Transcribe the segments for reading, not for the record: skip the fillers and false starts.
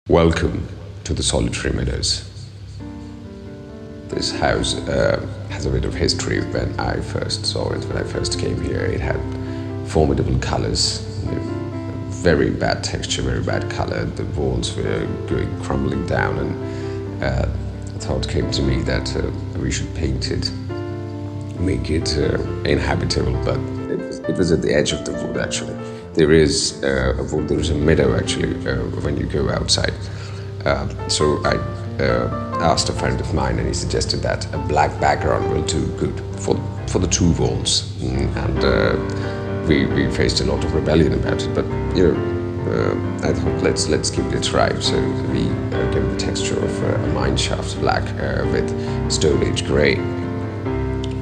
Welcome to the Solitary Meadows. This house has a bit of history. When I first saw it, when I first came here, it had formidable colors, very bad texture, very bad color. The walls were going crumbling down, and a thought came to me that we should paint it, make it inhabitable. But it was at the edge of the wood, actually. There is a meadow, actually, when you go outside. So I asked a friend of mine, and he suggested that a black background will do good for the two walls. And we faced a lot of rebellion about it, but I thought let's give it a try. So we gave the texture of a mine shaft black with Stone Age grey.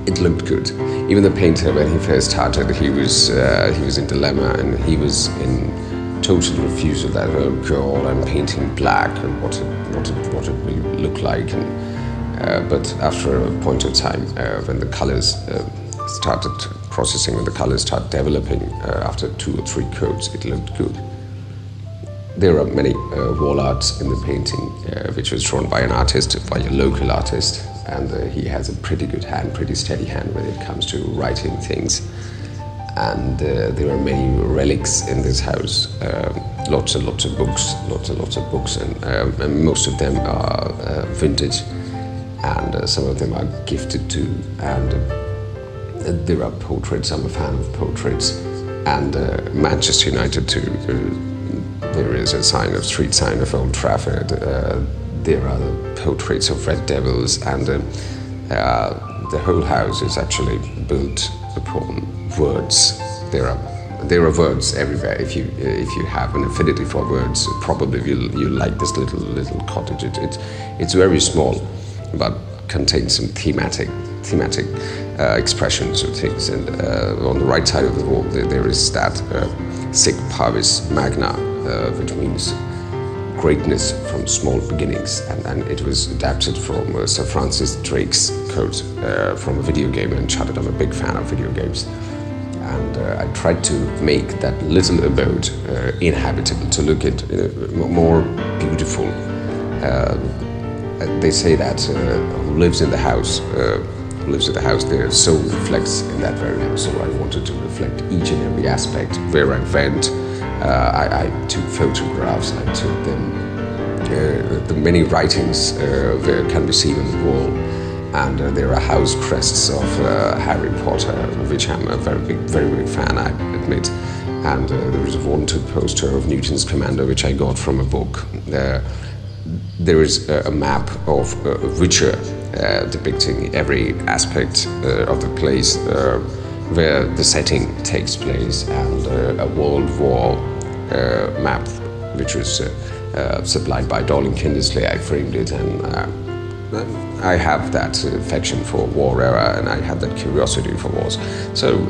It looked good. Even the painter, when he first started, he was in dilemma, and he was in total refusal that, oh God, I'm painting black, and what it will look like. And but after a point of time, when the colors started processing, when the colors started developing, after 2 or 3 coats, it looked good. There are many wall arts in the painting, which was drawn by an artist, by a local artist, and he has a pretty good hand, pretty steady hand when it comes to writing things. And there are many relics in this house, lots and lots of books, and most of them are vintage, and some of them are gifted too. And there are portraits. I'm a fan of portraits, and Manchester United too. There is a street sign of Old Trafford. There are the portraits of Red Devils, and the whole house is actually built upon words. There are words everywhere. If you have an affinity for words, probably you'll like this little cottage. It's very small, but contains some thematic expressions of things. And on the right side of the wall, there is that Sic Parvis Magna, which means greatness from small beginnings, and it was adapted from Sir Francis Drake's quote from a video game in Uncharted. I'm a big fan of video games, and I tried to make that little abode inhabitable, to look at more beautiful. They say that who lives in the house, their soul reflects in that very house. So I wanted to reflect each and every aspect. Where I went, I took photographs, I took them, the many writings there can be seen on the wall, and there are house crests of Harry Potter, which I'm a very big fan, I admit. And there is a wanted poster of Newton's Commander, which I got from a book. There is a map of Witcher depicting every aspect of the place where the setting takes place, and a World War map, which was supplied by Darling Kindersley. I framed it, and I have that affection for war era, and I have that curiosity for wars. So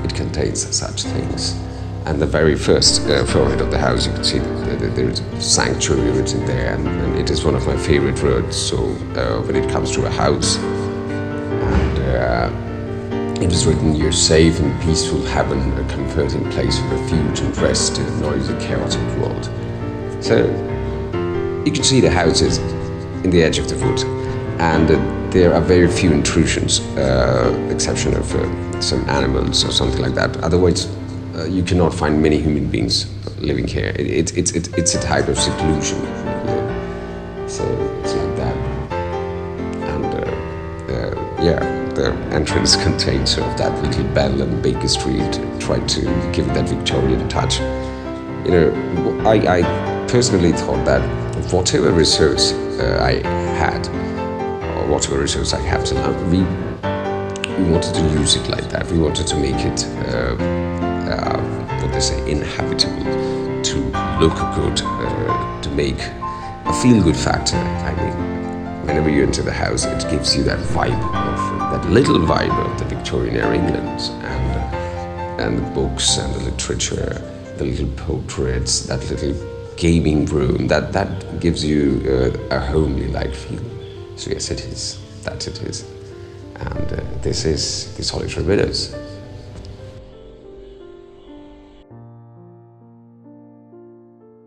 it contains such things. And the very first forehead of the house, you can see there is a sanctuary written there, and it is one of my favorite words. So when it comes to a house, and it was written, "You're safe in peaceful heaven, a comforting place of refuge and rest in a noisy, chaotic world." So you can see the houses in the edge of the wood, and there are very few intrusions, exception of some animals or something like that. Otherwise, you cannot find many human beings living here. It's a type of seclusion. So it's like that. And the entrance contains sort of that little bell and Baker Street. Tried to give it that Victorian touch. I personally thought that whatever resource I had, or whatever resource I have till now, we wanted to use it like that. We wanted to make it what they say, inhabitable, to look good, to make a feel-good factor. I mean, whenever you enter the house, it gives you that vibe, that little vibe of the Victorian era England, and the books and the literature, the little portraits, that little gaming room, that gives you a homely-like feel. So yes, it is. That it is. And this is the Solitary Meadows.